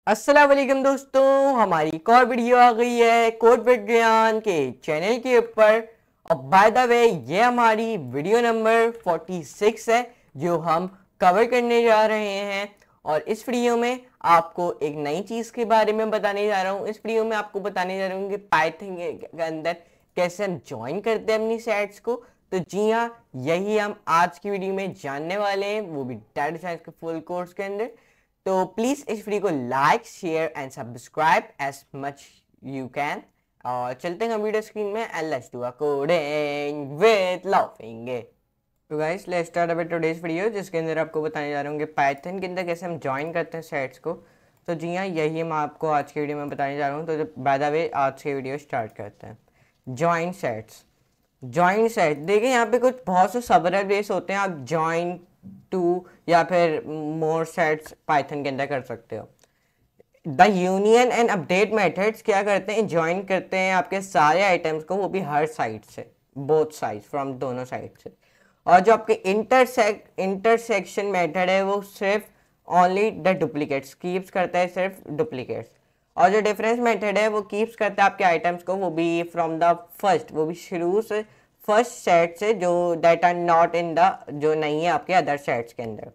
अस्सलाम वालेकुम दोस्तों, हमारी एक और वीडियो आ गई है कोड विज्ञान के चैनल के ऊपर। और बाय द वे ये हमारी वीडियो नंबर 46 है जो हम कवर करने जा रहे हैं। और इस वीडियो में आपको एक नई चीज़ के बारे में बताने जा रहा हूँ। इस वीडियो में आपको बताने जा रहा हूँ कि पाइथन के अंदर कैसे हम ज्वाइन करते हैं अपनी सेट्स को। तो जी हाँ, यही हम आज की वीडियो में जानने वाले हैं, वो भी डाटा साइंस के फुल कोर्स के अंदर। तो प्लीज इस वीडियो को like share and subscribe as much you can. और चलते हैं कंप्यूटर स्क्रीन में and let's do a coding with laughing. तो guys let's start about today's video, जिसके अंदर आपको बताने जा रहा हूँ कि पाइथन के अंदर कैसे हम ज्वाइन करते हैं सेट्स को। तो जी हाँ, यही मैं आपको आज की वीडियो में बताने जा रहा हूँ। तो बाय द वे आज की वीडियो स्टार्ट करते हैं। ज्वाइन सेट्स, जॉइन सेट देखिए, यहाँ पे कुछ बहुत से सब बेस होते हैं। आप जॉइन टू या फिर मोर सेट्स पाइथन के अंदर कर सकते हो। The union and update methods क्या करते हैं, ज्वाइन करते हैं आपके सारे आइटम्स को, वो भी हर साइड से, बोथ साइड, फ्रॉम दोनों साइड से। और जो आपके इंटरसेक्शन मेथड है वो सिर्फ ओनली द डुप्लीकेट्स कीप्स करता है, सिर्फ डुप्लीकेट्स। और जो डिफरेंस मेथड है वो कीप्स करता है आपके आइटम्स को, वो भी फ्रॉम द फर्स्ट, वो भी शुरू से फर्स्ट सेट से, जो that are not in the, जो नहीं है आपके अदर सेट्स के अंदर।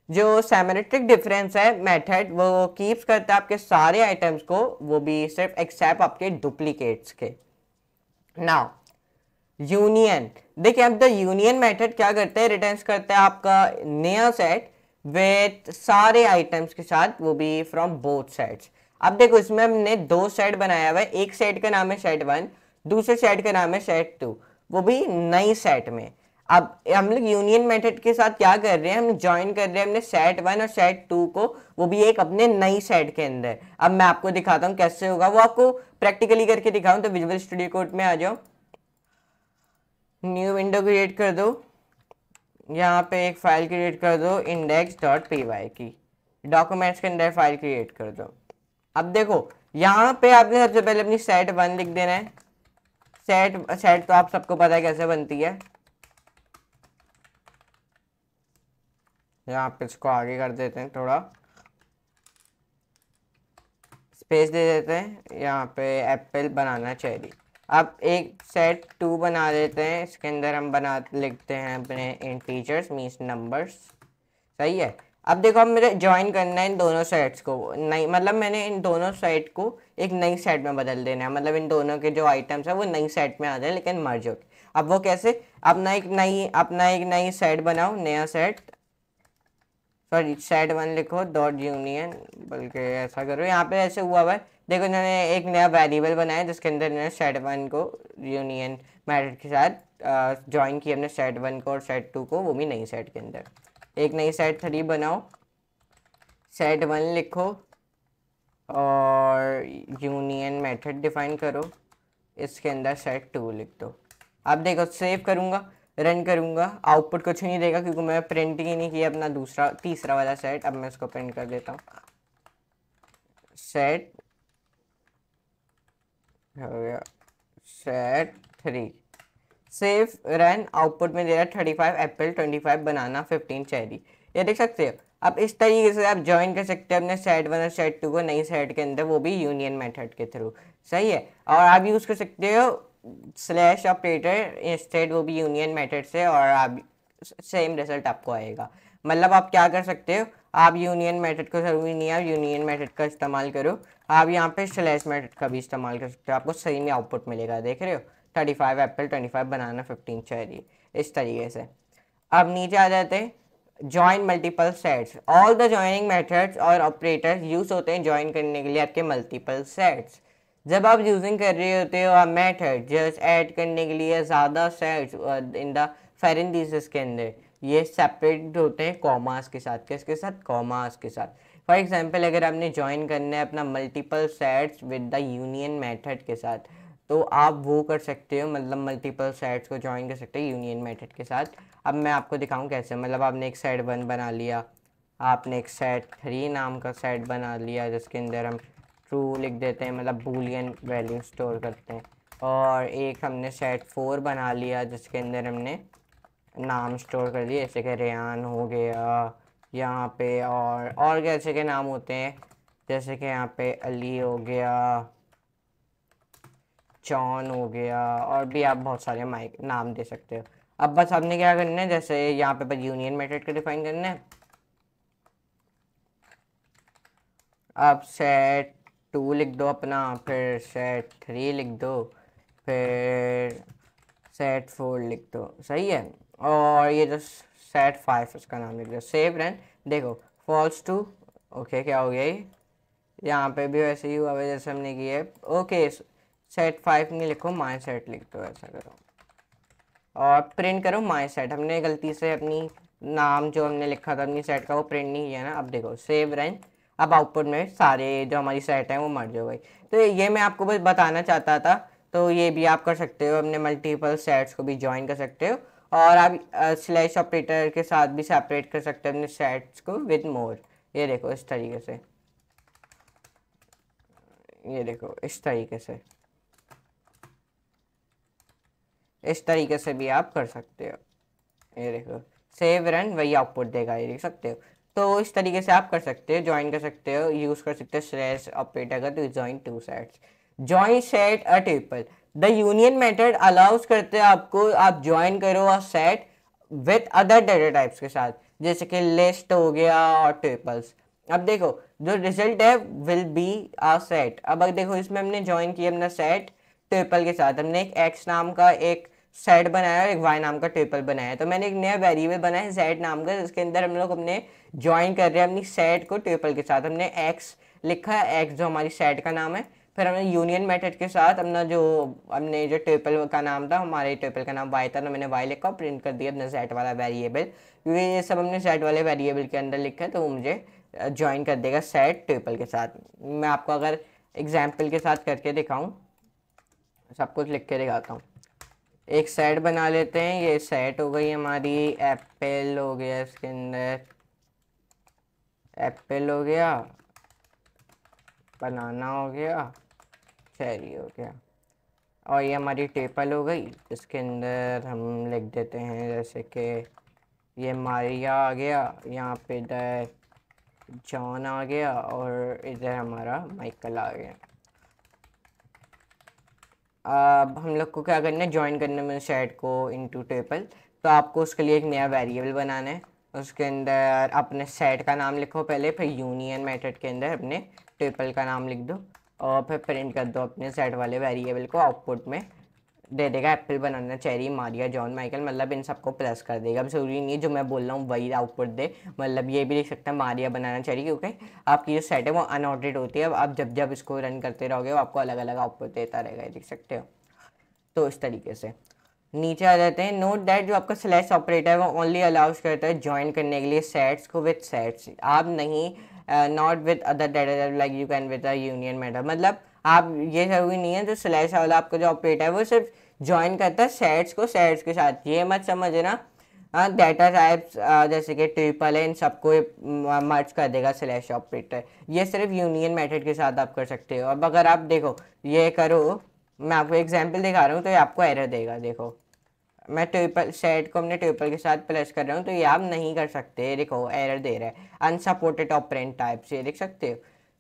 जो सेमेट्रिक डिफरेंस है मेथड, वो कीप्स करता है आपके सारे आइटम्स को, वो भी सिर्फ एक्सेप्ट आपके डुप्लीकेट्स के। नाउ यूनियन, देखिए अब द यूनियन मेथड क्या करता है, रिटर्न्स करता है आपका नया सेट विथ सारे आइटम्स के साथ, वो भी फ्रॉम बोथ साइड्स। अब देखो इसमें हमने दो सेट बनाया हुआ है, एक सेट का नाम है सेट 1, दूसरे सेट का नाम है सेट 2, वो भी नई सेट में। अब हम लोग यूनियन मेथड के साथ क्या कर रहे हैं, हम ज्वाइन कर रहे हैं हमने सेट 1 और सेट 2 को, वो भी एक अपने नई सेट के अंदर। अब मैं आपको दिखाता हूँ कैसे होगा, वो आपको प्रैक्टिकली करके दिखाऊं। तो विजुअल स्टूडियो कोड में आ जाओ, न्यू विंडो क्रिएट कर दो, यहाँ पे एक फाइल क्रिएट कर दो index.py की, डॉक्यूमेंट्स के अंदर फाइल क्रिएट कर दो। अब देखो यहाँ पे आपने सबसे पहले अपनी सेट 1 लिख देना है। सेट तो आप सबको पता है कैसे बनती है। यहाँ पे इसको आगे कर देते हैं, थोड़ा स्पेस दे देते हैं, यहाँ पे एप्पल बनाना चेरी। अब एक सेट 2 बना देते हैं, इसके अंदर हम लिखते हैं अपने इंटीजर्स मीन्स नंबर्स। सही है। अब देखो, अब मुझे ज्वाइन करना है इन दोनों सेट्स को, नई मतलब मैंने इन दोनों सेट को एक नई सेट में बदल देना है, मतलब इन दोनों के जो आइटम्स है वो नई सेट में आ जाए लेकिन मर्ज होके। अब वो कैसे, अपना एक नई सेट बनाओ, नया सेट, सॉरी सेट 1 लिखो डॉट यूनियन, बल्कि ऐसा करो, यहाँ पे ऐसे हुआ है देखो, इन्होंने एक नया वेरिएबल बनाया जिसके अंदर इन्होंने सेट 1 को यूनियन मेथड के साथ ज्वाइन किया, हमने सेट 1 को और सेट 2 को, वो भी नई सेट के अंदर। एक नई सेट 3 बनाओ, सेट 1 लिखो और यूनियन मेथड डिफाइन करो, इसके अंदर सेट 2 लिख दो। अब देखो सेव करूँगा, रन करूँगा, आउटपुट कुछ नहीं देगा क्योंकि मैं प्रिंट ही नहीं किया अपना तीसरा वाला सेट। अब मैं इसको प्रिंट कर देता हूँ, सेट हो गया, सेट 3, सेव रन, आउटपुट में दे रहा है 35 एप्पल, 25 बनाना, 15 चेरी। ये देख सकते हो। अब इस तरीके से आप ज्वाइन कर सकते हैं अपने सेट 1 और सेट 2 को नई सेट के अंदर, वो भी यूनियन मेथड के थ्रू। सही है। और आप यूज़ कर सकते हो स्लैश ऑपरेटर इंस्टेड, वो भी यूनियन मेथड से, और आप सेम रिजल्ट आपको आएगा। मतलब आप क्या कर सकते हो, आप यूनियन मेथड को जरूरी नहीं है आप यूनियन मेथड का इस्तेमाल करो, आप यहाँ पे स्लैश मेथड का भी इस्तेमाल कर सकते हो, आपको सही में आउटपुट मिलेगा। देख रहे हो, 35 एप्पल, 25 बनाना, 15 चेरी, इस तरीके से। अब नीचे आ जाते हैं, join multiple sets. All the joining methods और ऑपरेटर्स यूज होते हैं ज्वाइन करने के लिए आपके मल्टीपल सेट्स। जब आप यूजिंग कर रहे होते हो आप मेथड जस्ट ऐड करने के लिए ज़्यादा सेट्स इन द पैरेंथेसिस के अंदर, ये सेपरेट होते हैं कॉमास के साथ। किसके साथ? कॉमास के साथ। फॉर एग्जांपल अगर आपने ज्वाइन करना है अपना multiple sets with the union method के साथ, तो आप वो कर सकते हो, मतलब मल्टीपल सेट्स को ज्वाइन कर सकते हो यूनियन मेथड के साथ। अब मैं आपको दिखाऊं कैसे। मतलब आपने एक सेट 1 बना लिया, आपने एक सेट 3 नाम का सेट बना लिया जिसके अंदर हम ट्रू लिख देते हैं, मतलब बूलियन वैल्यू स्टोर करते हैं। और एक हमने सेट 4 बना लिया जिसके अंदर हमने नाम स्टोर कर दिए, जैसे कि रेयान हो गया यहाँ पे, और कैसे के नाम होते हैं, जैसे कि यहाँ पे अली हो गया, जॉन हो गया, और भी आप बहुत सारे माइक नाम दे सकते हो। अब बस आपने क्या करना है, जैसे यहाँ पे बस यूनियन मेथड को डिफाइन करना है। आप सेट 2 लिख दो अपना, फिर सेट 3 लिख दो, फिर सेट 4 लिख दो, सही है। और ये जो सेट 5 उसका नाम लिख दो, सेव रन। देखो फॉल्स टू, ओके क्या हो गया ये, यहाँ पे भी वैसे ही हुआ है जैसे हमने किया है। ओके सेट 5 नहीं लिखो, माई सेट लिख दो, ऐसा करो और प्रिंट करो माई सेट। हमने गलती से अपनी नाम जो हमने लिखा था अपनी सेट का वो प्रिंट नहीं किया ना। अब देखो सेव रन, अब आउटपुट में सारे जो हमारी सेट है वो मर्ज हो गई। तो ये मैं आपको बस बताना चाहता था। तो ये भी आप कर सकते हो, अपने मल्टीपल सेट्स को भी ज्वाइन कर सकते हो, और आप स्लैश ऑपरेटर के साथ भी सेपरेट कर सकते हो अपने सेट्स को विद मोर। ये देखो इस तरीके से, ये देखो इस तरीके से, इस तरीके से भी आप कर सकते हो। ये देखो सेव रन, वही आउटपुट देगा, ये देख सकते हो। तो इस तरीके से आप कर सकते हो, ज्वाइन कर सकते हो, यूज कर सकते हो स्लैश ऑपरेटर का to join two sets. Join set a triple, the union method allows करते हैं आपको आप ज्वाइन करो a set with other data types के साथ, जैसे कि लिस्ट हो गया और ट्रिपल्स। अब देखो जो रिजल्ट है विल बी आ सेट। अब देखो इसमें हमने ज्वाइन किया अपना सेट ट्रिपल के साथ, हमने एक एक्स नाम का एक सेट बनाया और एक वाई नाम का ट्रिपल बनाया। तो मैंने एक नया वेरिएबल बनाया है जेड नाम का, जिसके अंदर हम लोग अपने ज्वाइन कर रहे हैं अपनी सेट को ट्रिपल के साथ। हमने एक्स लिखा है, एक्स जो हमारी सेट का नाम है, फिर हमने यूनियन मेथड के साथ हमने जो ट्रिपल का नाम था, हमारे ट्रिपल का नाम वाई था, तो मैंने वाई लिखा और प्रिंट कर दिया अपना सेट वाला वेरिएबल, क्योंकि ये सब हमने सेट वाले वेरिएबल के अंदर लिखा है, तो वो मुझे ज्वाइन कर देगा सेट ट्रिपल के साथ। मैं आपको अगर एग्जाम्पल के साथ करके दिखाऊं, सब कुछ लिख के दिखाता हूँ। एक सेट बना लेते हैं, ये सेट हो गई हमारी, एप्पल हो गया, इसके अंदर एप्पल हो गया, बनाना हो गया, चेरी हो गया, और ये हमारी टेबल हो गई। इसके अंदर हम लिख देते हैं जैसे कि ये मारिया आ गया, यहाँ पे इधर जॉन आ गया, और इधर हमारा माइकल आ गया। अब हम लोग को क्या करना है, ज्वाइन करने में सेट को इनटू टेबल। तो आपको उसके लिए एक नया वेरिएबल बनाना है, उसके अंदर अपने सेट का नाम लिखो पहले, फिर यूनियन मेथड के अंदर अपने टेबल का नाम लिख दो, और फिर प्रिंट कर दो अपने सेट वाले वेरिएबल को। आउटपुट में दे देगा एप्पल, बनाना, चेरी, मारिया, जॉन, माइकल, मतलब इन सबको प्लस कर देगा। अब जरूरी नहीं है जो मैं बोल रहा हूँ वही आउटपुट दे, मतलब ये भी देख सकते हैं मारिया, बनाना, चेरी, क्योंकि आपकी जो सेट है वो अनऑर्डर्ड होती है। अब आप जब जब इसको रन करते रहोगे वो आपको अलग अलग आउटपुट देता रहेगा, ये देख सकते हो। तो इस तरीके से नीचे आ जाते हैं। नोट दैट जो आपका स्लैश ऑपरेटर है वो ओनली अलाउज करता है ज्वाइन करने के लिए सेट्स को विद सेट्स, आप नहीं, not with other data like you can with a union method. मतलब आप ये जरूरी नहीं है जो स्लैश वाला आपका जो ऑपरेटर है वो सिर्फ ज्वाइन करता है सेट्स को सेट्स के साथ। ये मत समझना डाटा टाइप्स जैसे कि ट्रिपल है इन सबको मर्ज कर देगा स्लैश ऑपरेटर, ये सिर्फ यूनियन मेथड के साथ आप कर सकते हो। अब अगर आप देखो ये करो, मैं आपको एग्जांपल दिखा रहा हूँ तो ये आपको एरर देगा। देखो मैं ट्रिपल सेट को अपने ट्रिपल के साथ प्लस कर रहा हूँ, तो ये आप नहीं कर सकते, देखो एरर दे रहा है अनसपोर्टेड ऑपरेंट टाइप्स, ये देख सकते हो।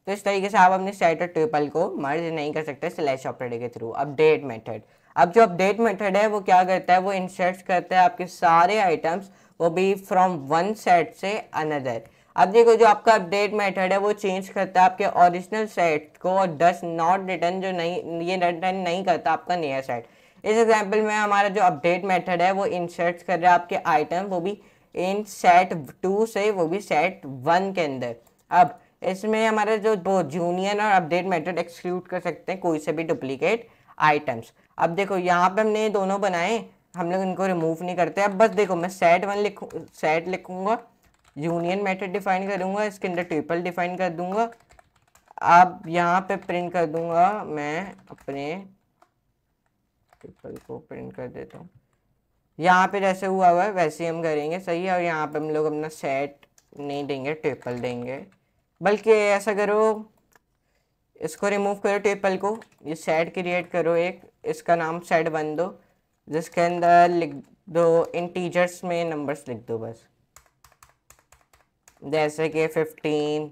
तो इस तरीके से आप अपने सेट और ट्रिपल को मर्ज नहीं कर सकते स्लैश ऑपरेटर के थ्रू। अपडेट मेथड, अब जो अपडेट मेथड है वो क्या करता है, वो इंसर्ट करता है आपके सारे आइटम्स, वो भी फ्रॉम वन सेट से अनदर। अब देखो जो आपका अपडेट मेथड है वो चेंज करता है आपके ओरिजिनल सेट को, और डस नॉट रिटर्न, जो नहीं ये रिटर्न नहीं करता आपका नया सेट। इस एग्जांपल में हमारा जो अपडेट मेथड है वो इंसर्ट कर रहा है आपके आइटम, वो भी इन सेट 2 से, वो भी सेट 1 के अंदर। अब इसमें हमारा जो दो यूनियन और अपडेट मेथड एक्सक्लूड कर सकते हैं कोई से भी डुप्लीकेट आइटम्स। अब देखो यहाँ पे हमने ये दोनों बनाए, हम लोग इनको रिमूव नहीं करते। अब बस देखो मैं सेट 1 सेट लिखूंगा, यूनियन मेथड डिफाइन करूंगा, इसके अंदर ट्रिपल डिफाइन कर दूंगा। अब यहाँ पे प्रिंट कर दूंगा, मैं अपने ट्रिपल को प्रिंट कर देता हूँ। यहाँ पे जैसे हुआ है वैसे ही हम करेंगे, सही है। और यहाँ पे हम लोग अपना सेट नहीं देंगे, ट्रिपल देंगे। बल्कि ऐसा करो, इसको रिमूव करो ट्रिपल को, ये सेट क्रिएट करो एक, इसका नाम सेट 1 दो, जिसके अंदर लिख दो इंटीजर्स में नंबर्स लिख दो बस, जैसे कि 15,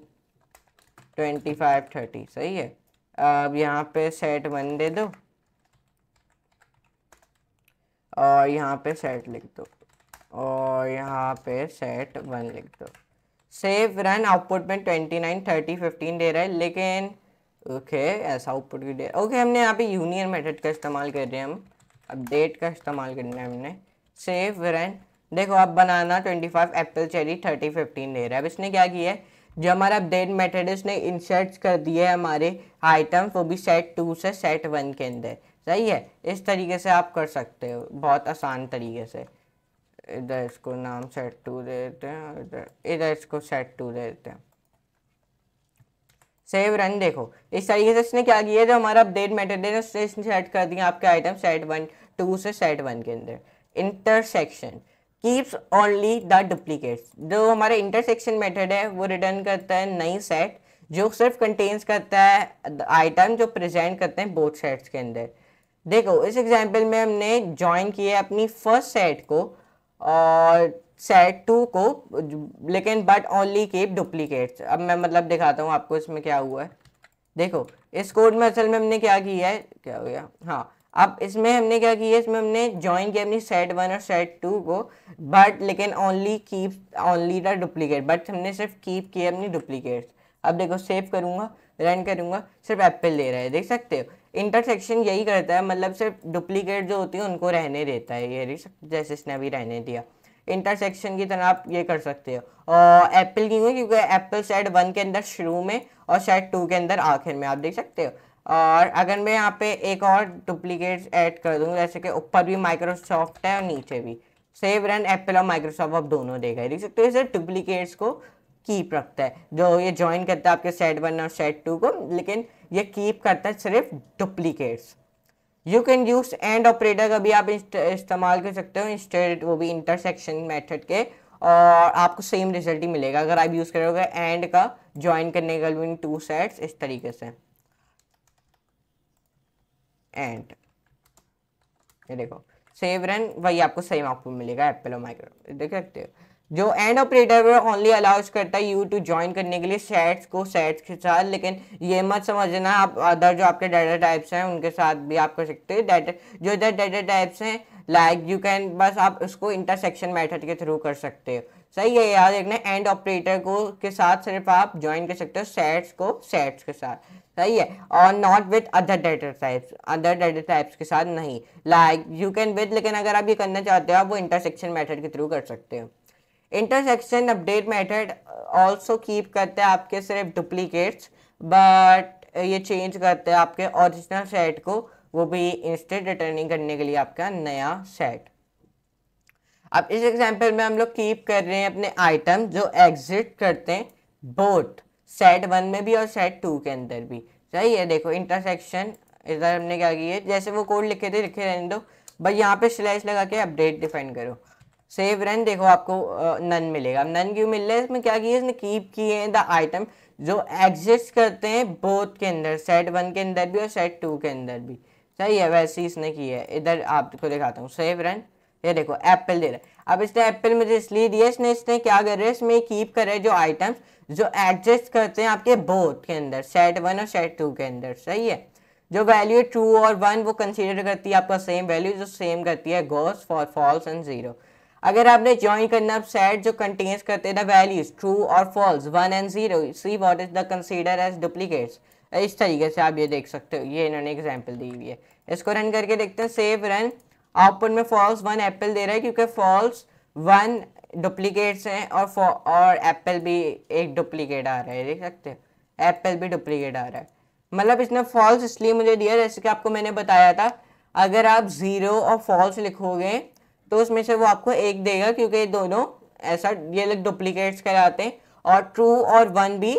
25 30 सही है। अब यहाँ पे सेट 1 दे दो और यहाँ पे सेट लिख दो और यहाँ पे सेट 1 लिख दो। Save run. आउटपुट में 29 30 15 दे रहा है, लेकिन ओके ऐसा आउटपुट भी दे। ओके हमने यहाँ पे यूनियन मेथड का इस्तेमाल कर रहे हैं, हम अपडेट का इस्तेमाल करना है हमने। Save run. देखो अब बनाना 25 एप्पल चेरी 30 15 दे रहा है। अब इसने क्या किया है, जो हमारा अपडेट मेथड है उसने इंसर्ट कर दिया है हमारे आइटम, वो भी सेट 2 से सेट 1 के अंदर। सही है, इस तरीके से आप कर सकते हो बहुत आसान तरीके से। इधर इसको नाम सेट 2 दे देते हैं, इधर इसको सेट 2 दे देते हैं। Save run. देखो इस तरीके से इसने क्या किया, जो हमारा अपडेट मेथड है उसने सेट कर दिया आपके आइटम सेट 1 2 से सेट 1 के अंदर। Intersection keeps only the duplicates. जो हमारा इंटरसेक्शन मेथड है वो रिटर्न करता है नई सेट जो सिर्फ कंटेन्स करता है आइटम जो प्रेजेंट करते हैं बोथ सेट्स के अंदर। देखो इस एग्जांपल में हमने ज्वाइन किया अपनी फर्स्ट सेट को और सेट 2 को, लेकिन बट ओनली कीप डुप्लीकेट्स। अब मैं मतलब दिखाता हूँ आपको इसमें क्या हुआ है। देखो इस कोड में असल में हमने क्या किया है, क्या हो गया, हाँ अब इसमें हमने क्या किया, इसमें हमने ज्वाइन किया अपनी सेट 1 और सेट 2 को, बट लेकिन only keep only the duplicate, but हमने सिर्फ कीप किया अपनी डुप्लीकेट्स। अब देखो सेव करूंगा, रन करूंगा, सिर्फ एप्पल ले रहा है, देख सकते हो। इंटरसेक्शन यही करता है, मतलब सिर्फ डुप्लीकेट जो होती है उनको रहने देता है, ये जैसे इसने अभी रहने दिया। इंटरसेक्शन की तरह आप ये कर सकते हो। और एप्पल क्यों, क्योंकि एप्पल सेट 1 के अंदर शुरू में और सेट 2 के अंदर आखिर में, आप देख सकते हो। और अगर मैं यहाँ पे एक और डुप्लीकेट्स ऐड कर दूँ, जैसे कि ऊपर भी माइक्रोसॉफ्ट है और नीचे भी, सेव रन एप्पल और माइक्रोसॉफ्ट आप दोनों देगा, देख सकते हो। इसे डुप्लीकेट्स को कीप रखता है, जो ये ज्वाइन करता है आपके सेट 1 और सेट 2 को, लेकिन ये कीप करता है सिर्फ duplicates. You can use and operator का भी आप इस्तेमाल कर सकते हो इंस्टेड, वो भी इंटरसेक्शन मेथड के, और आपको सेम रिजल्ट ही मिलेगा अगर आप यूज करोगे एंड का ज्वाइन करने का बिटवीन 2 सेट्स इस तरीके से। एंड ये देखो सेव रन, वही आपको सेम आउटपुट मिलेगा एप्पल और माइक्रो, देख सकते हो। जो एंड ऑपरेटर ओनली अलाउज करता है यू टू ज्वाइन करने के लिए सेट्स को सेट्स के साथ, लेकिन ये मत समझना आप अदर जो आपके डाटा टाइप्स हैं उनके साथ भी आप कर सकते हो। डाटा जो इधर डाटा टाइप्स हैं लाइक यू कैन, बस आप उसको इंटरसेक्शन मेथड के थ्रू कर सकते हो। सही है, याद रखना एंड ऑपरेटर को के साथ सिर्फ आप ज्वाइन कर सकते हो सेट्स को सेट्स के साथ, सही है, और not with other data types, other data types के साथ नहीं, लाइक यू कैन विद, लेकिन अगर आप ये करना चाहते हो आप वो इंटरसेक्शन मेथड के थ्रू कर सकते हो। Intersection update method also keep करते हैं आपके सिर्फ डुप्लीकेट्स, बट ये चेंज करते हैं आपके ओरिजिनल सेट को, वो भी इंस्टेंट रिटर्निंग करने के लिए आपका नया सेट। अब इस एग्जांपल में हम लोग कीप कर रहे हैं अपने आइटम जो एग्जिट करते हैं बोथ सेट 1 में भी और सेट 2 के अंदर भी, सही है। देखो इंटरसेक्शन इधर हमने क्या किया, जैसे वो कोड लिखे थे लिखे रहने दो, बस यहाँ पे स्लैश लगा के अपडेट डिफाइन करो। सेव रन, देखो आपको नन मिलेगा। अब नन क्यों मिल रहा है, इसमें क्या किया, इसने कीप किए हैं द आइटम जो एग्जिस्ट करते हैं बोथ के अंदर, सेट 1 के अंदर भी और सेट 2 के अंदर भी, सही है, वैसे ही इसने किया है। इधर आपको दिखाता हूँ, सेव रन, ये देखो एप्पल दे रहा है। अब इसने एप्पल मुझे इसलिए दिया, इसने क्या कर रहा है, इसमें कीप कर रहा है जो आइटम्स जो एग्जिस्ट करते हैं आपके बोथ के अंदर, सेट 1 और सेट 2 के अंदर, सही है। जो वैल्यू ट्रू और 1 वो कंसीडर करती है आपका सेम वैल्यू, जो सेम करती है गोस फॉर फॉल्स एंड 0। अगर आपने ज्वाइन करना सेट जो कंटेन्स करते हैं द वैल्यूज ट्रू और false 1 and 0, see what is the consider as duplicates. इस तरीके से आप ये देख सकते हो, ये इन्होंने एग्जांपल दी हुई है। इसको रन करके देखते हैं, सेव रन। आउटपुट में फॉल्स 1 एप्पल दे रहा है क्योंकि फॉल्स 1 डुप्लीकेट्स हैं और एप्पल भी एक डुप्लीकेट आ रहा है, देख सकते हो, एप्पल भी डुप्लीकेट आ रहा है। मतलब इसने फॉल्स इसलिए मुझे दिया, जैसे कि आपको मैंने बताया था, अगर आप 0 और फॉल्स लिखोगे तो उसमें से वो आपको एक देगा, क्योंकि दोनों ऐसा ये लोग डुप्लीकेट्स कहलाते हैं, और ट्रू और 1 भी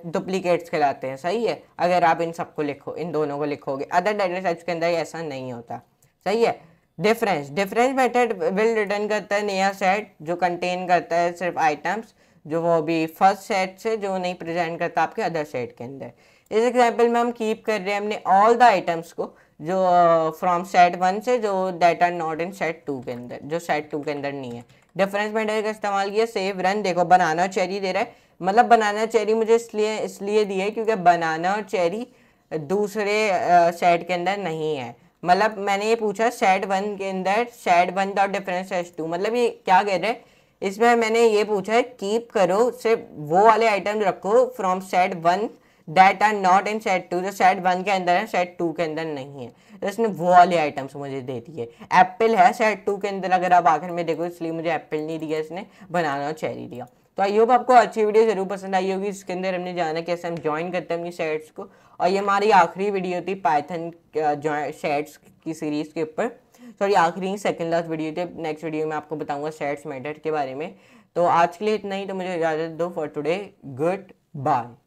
डुप्लीकेट्स कहलाते हैं, सही है। अगर आप इन सबको लिखो, इन दोनों को लिखोगे, अदर डाटा टाइप्स के अंदर ऐसा नहीं होता, सही है। डिफरेंस मेथड विल रिटर्न करता है नया सेट जो कंटेन करता है सिर्फ आइटम्स जो वो भी फर्स्ट सेट से जो नहीं प्रेजेंट करता आपके अदर सेट के अंदर। इस एग्जांपल में हम कीप कर रहे हैं हमने ऑल द आइटम्स को जो फ्रॉम सेट 1 से जो डेटा नॉट इन सेट 2 के अंदर, जो सेट 2 के अंदर नहीं है। डिफरेंस मेथड का इस्तेमाल किया, सेव रन। देखो बनाना चेरी दे रहा है, मतलब बनाना चेरी मुझे इसलिए दी है क्योंकि बनाना और चेरी दूसरे सेट के अंदर नहीं है। मतलब मैंने ये पूछा सेट 1 के अंदर सेट 1 डॉट डिफरेंस सेट 2, मतलब ये क्या कह रहे हैं इसमें मैंने ये पूछा है कीप करो, सिर्फ वो वाले आइटम रखो from set 1 that are not in set 2, जो सेट 1 के अंदर है सेट 2 के अंदर नहीं है। तो इसने वो वाले आइटम्स मुझे दे दिए। एप्पल है सेट 2 के अंदर अगर आप आखिर में देखो, इसलिए मुझे एप्पल नहीं दिया इसने, बनाना और चेरी दिया। तो आई होप आपको अच्छी वीडियो जरूर पसंद आई होगी। इसके अंदर हमने जाना कैसे हम ज्वाइन करते हैं अपनी सेट्स को, और ये हमारी आखिरी वीडियो थी पाइथन सेट्स की सीरीज के ऊपर। सॉरी आखिरी सेकंड लास्ट वीडियो थी। नेक्स्ट वीडियो में आपको बताऊंगा सेट्स मेथड के बारे में। तो आज के लिए इतना ही, तो मुझे इजाजत दो फॉर टुडे। Good bye.